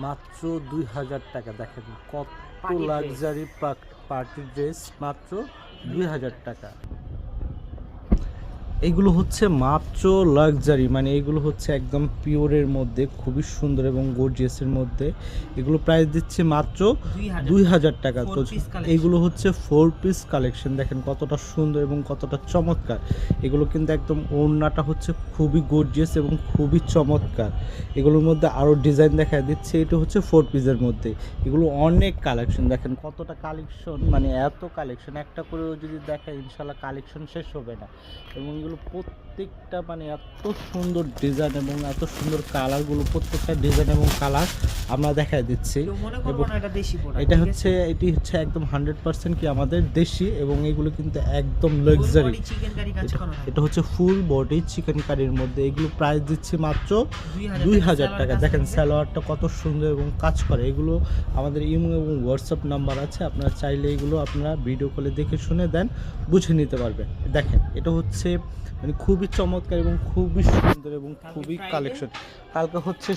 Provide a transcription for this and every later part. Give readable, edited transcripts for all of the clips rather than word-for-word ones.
মাত্র 2000 টাকা। দেখেন কত লাক্সারি পার্টি ড্রেস, মাত্র 2000 টাকা। এইগুলো হচ্ছে মাত্র লাক্সারি, মানে এগুলো হচ্ছে একদম পিওরের মধ্যে, খুবই সুন্দর এবং গর্জিয়াসের মধ্যে। এগুলো প্রাইস দিচ্ছে মাত্র 2000 টাকা। তো এইগুলো হচ্ছে 4 পিস কালেকশন। দেখেন কতটা সুন্দর এবং কতটা চমৎকার। এগুলো কিন্তু একদম ওড়নাটা হচ্ছে খুবই গর্জিয়াস এবং খুবই চমৎকার। এগুলোর মধ্যে আরও ডিজাইন দেখা দিচ্ছে। এটা হচ্ছে 4 পিসের মধ্যে। এগুলো অনেক কালেকশন, দেখেন কতটা কালেকশন, মানে এত কালেকশন, একটা করেও যদি দেখেন ইনশাল্লাহ কালেকশন শেষ হবে না। এবং এগুলো প্রত্যেকটা মানে এত সুন্দর ডিজাইন এবং এত সুন্দর কালারগুলো, প্রত্যেকটা ডিজাইন এবং কালার আমরা দেখাই দিচ্ছি। এটা হচ্ছে এটি হচ্ছে একদম 100% কি আমাদের দেশি, এবং এগুলো কিন্তু একদম লাক্সারি। এটা হচ্ছে ফুল বডি চিকেন কারির মধ্যে। এগুলো প্রাইস দিচ্ছি মাত্র 2000 টাকা। দেখেন সালোয়ারটা কত সুন্দর এবং কাজ করে। এগুলো আমাদের ইমো এবং হোয়াটসঅ্যাপ নাম্বার আছে, আপনারা চাইলে এগুলো আপনারা ভিডিও কলে দেখে শুনে দেন, বুঝে নিতে পারবেন। দেখেন এটা হচ্ছে মানে খুবই চমৎকার এবং খুবই সুন্দর এবং খুবই কালেকশন। কালকে হচ্ছে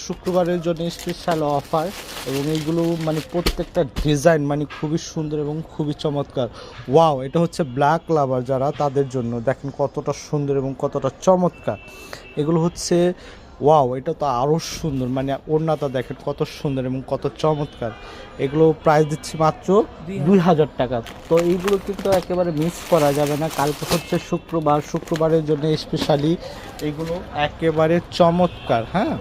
শুক্রবারের জন্য স্পেশাল অফার, এবং এইগুলো মানে প্রত্যেকটা ডিজাইন মানে খুবই সুন্দর এবং খুবই চমৎকার। ওয়াও, এটা হচ্ছে ব্ল্যাক লাভার যারা, তাদের জন্য দেখেন কতটা সুন্দর এবং কতটা চমৎকার। এগুলো হচ্ছে ওয়াও, এটা তো আরও সুন্দর, মানে ওড়নাটা দেখেন কত সুন্দর এবং কত চমৎকার। এগুলো প্রাইস দিচ্ছি মাত্র 2000 টাকা। তো এইগুলো কিন্তু একেবারে মিস করা যাবে না। কালকে হচ্ছে শুক্রবারের জন্য স্পেশালি এগুলো একেবারে চমৎকার। হ্যাঁ,